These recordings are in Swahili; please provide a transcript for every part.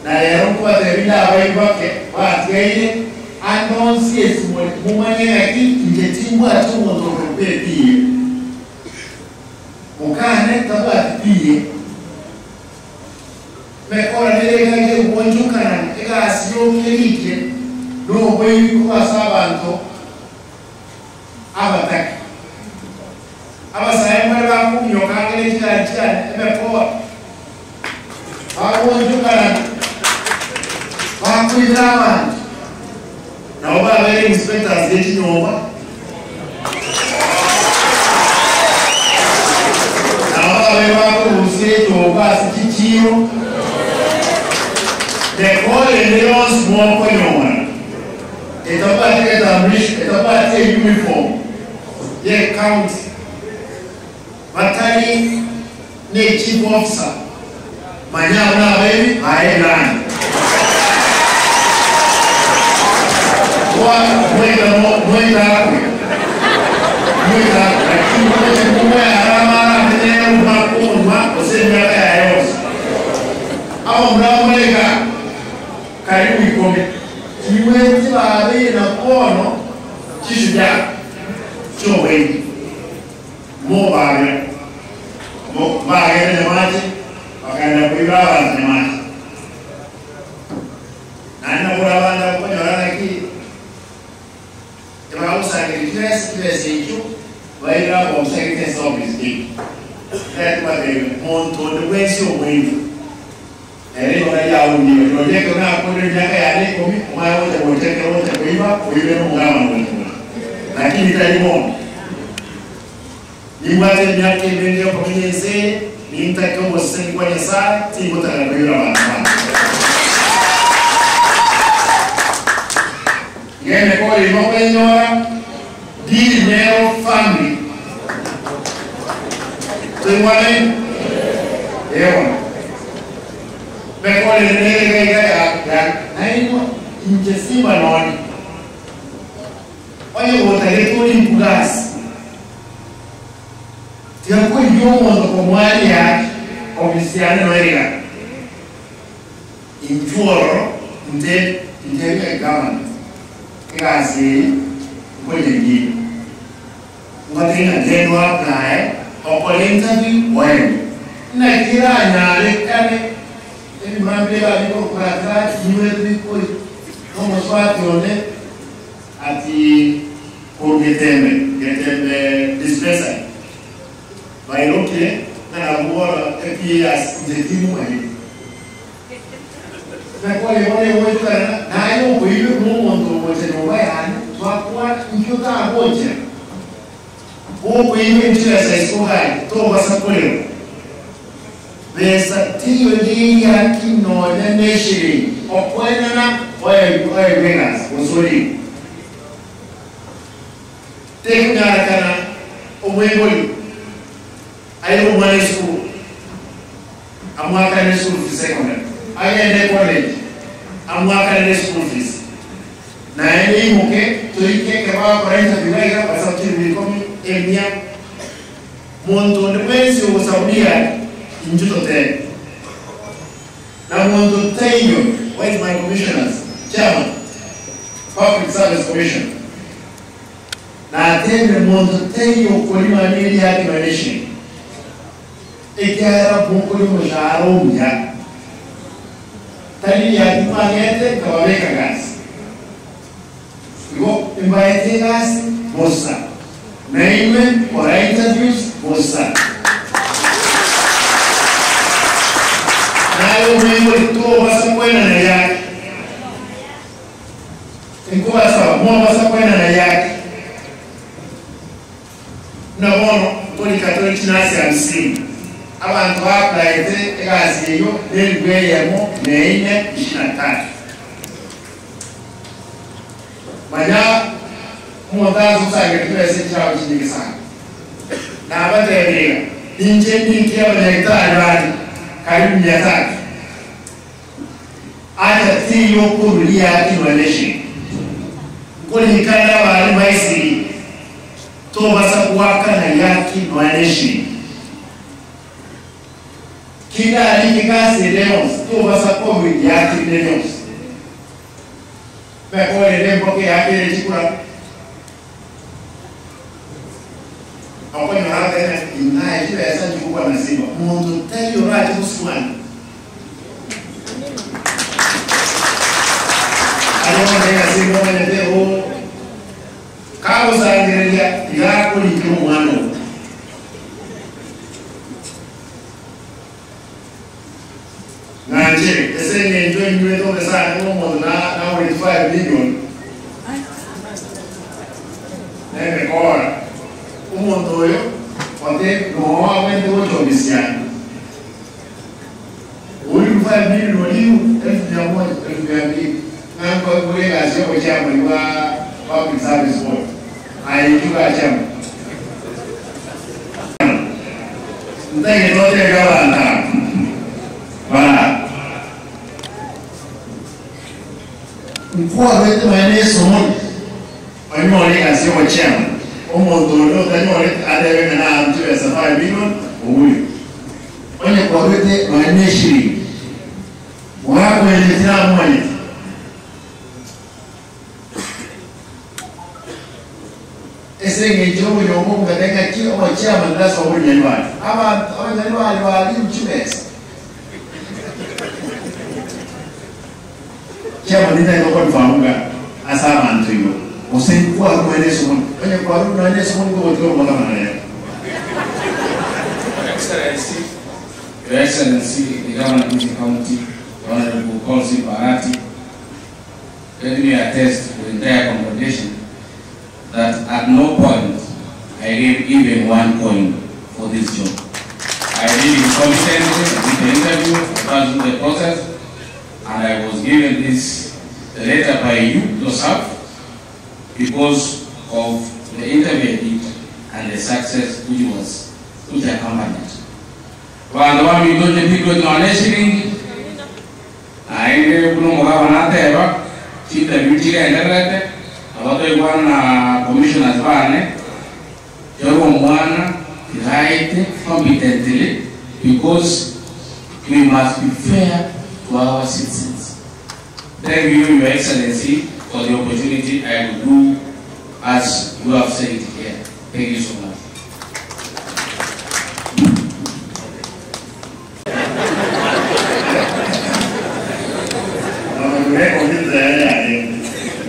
na lero kwa tebila abaibake batgeire anonsies mumanye ati ngetimwa tumo ndokopepie mukane tabatiye mekora nilege ubonjukana ekasiyo kelike no bwe kwa sabanto abataki abasayema bakumyo kangele cyane emepoa abonjukana bakwirama na obabere inspectors y'Kinyoma na obabere bakurusiye toba sikikiro de kole neons mwoko nyoma etapati etamrish etapati uniform ye county batali ne chief officer manyama na baby ayelan mwenda lakini kwa harama mwenye umakuma usemi ya yosi au mnamulega karibu ikome kiwezi baadhi na kono kishuja chowe mobile na maji wakaenda kuiba na maji na nina banda kwa nyarana ki Trausa que hicho vaira com secretário sobre é para ver montão de coisas muito ele vai já dia projeto na coisa já que ali comi mais outra coisa que outra coisa no lugar muito lakini tá bom imagem minha que vem para conhecer ninta que você conhecer tipo tá na beira Yene kwa limoko nyora di neo family. Tuimwane ewa. Mekole nene ya naino injesima noni. Oye wotageto ni mugasi. Tiako yomo ndo kwa mwali ya ofisiane noega. Injuoro nte government. Kasi kwenye mjini ngatina neno apply okole interview wewe na kila nyalekane ni mambo ya liko kwa niwe liko kama swati one ati getembe dispenser bailoke na bora EPS ndetimu wewe na kwa wale wote na hiyo kwa hiyo mungu wote ndio bayani twakuwa nkiota aboje kwa hiyo ndio sasa hai to basa kule besa tiyo ni ya kino na neshiri okwena na oye vegas usuri tekuna kana omwengoli ayo mwana school amwaka ni school secondary ayende college amwaka ni school fees na ene muke tuike kwa kwa interview kwa sababu nilikomi emia monto de pesi usaudia injuto tena na monto tayo where is my commissioners chairman public service commission na tena monto tayo kulima nili yake maisha ikiara bunko ni mshahara mpya tani ya kimagete kaweka gas Go invite gas mosa name for interviews mosa nayo mimi to basa kwenda na yake ikuwa sawa mwa basa kwenda na yake na bono tuli katoliki nasi hamsini abantu applyete gas yo nelweyemo neine 23 Manya mwanzo sana kiasi chao chini sana. Na baada ya hiyo, nje ni kia daktari karibu 300. Hata sio kurudia inwaleshi. Kule kana wale maisi to basa kuwaka na yaki inwaleshi. Kita ali kasi leons, tu basa COVID ya ki leons. Pe ko le dem porque ya ki chikura. Hapo ni haraka inaye tu esa chukua na simba. Mungu tell you right usman. Alikuwa simba na leo. Kama sangerelia ya ko ni kimo mwana. Nanje, ese ni enjoy new to the side no na 5 million. Nene kora. Umundo yo, ote no awende ocho bisiani. Uli 5 million oliu, elfu ya mbili. Ngambo kule kazi kwa chama ni wa public service board. Aijuka chama. Ndege zote gawa na. Bana. Mkua wetu maeneo somo. Wanyo ni kazi kwa chama. Umundo lo tanyo adebe na mtu ya 5 million uuli. Onye kwa wete maeneo 20. Wako ile tena mmoja. Ese ngejomo yomo ngadenga kio wa chama ndasa wa nyalwali. Aba nyalwali wali mchumesa. Chama nita kwa famunga asama antuyo. Usenkuwa kwa Yesu Mungu. Kwenye kwa roho na Yesu Mungu wote kwa mwana naye. Your Excellency, the Governor of the County, Honorable Consul Barati, let me attest to the entire congregation that at no point I gave even 1 coin for this job. I did it competently, I did the interview, I passed through the process, and I was given this letter by you yourself because of the interview I did and the success which accompanied. When we do the people to honestly, I ended up with a chief deputy and one commissioner's van, one right competently because we must be fair to our citizens. Thank you, Your Excellency, for the opportunity. I will do as you have said here. Thank you so much.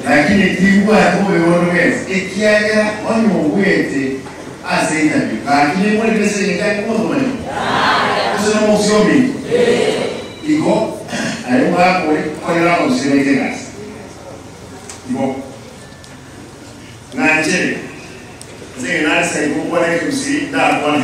Lakini tiwa kwa wewe ikiaga onyo wete aseita bi lakini mwele pesa ngai kwa ndo mani sasa mo siomi iko ayo hapo kwa la usiweke gas iko na nje zingine na sasa iko kwa ile kusi da kwa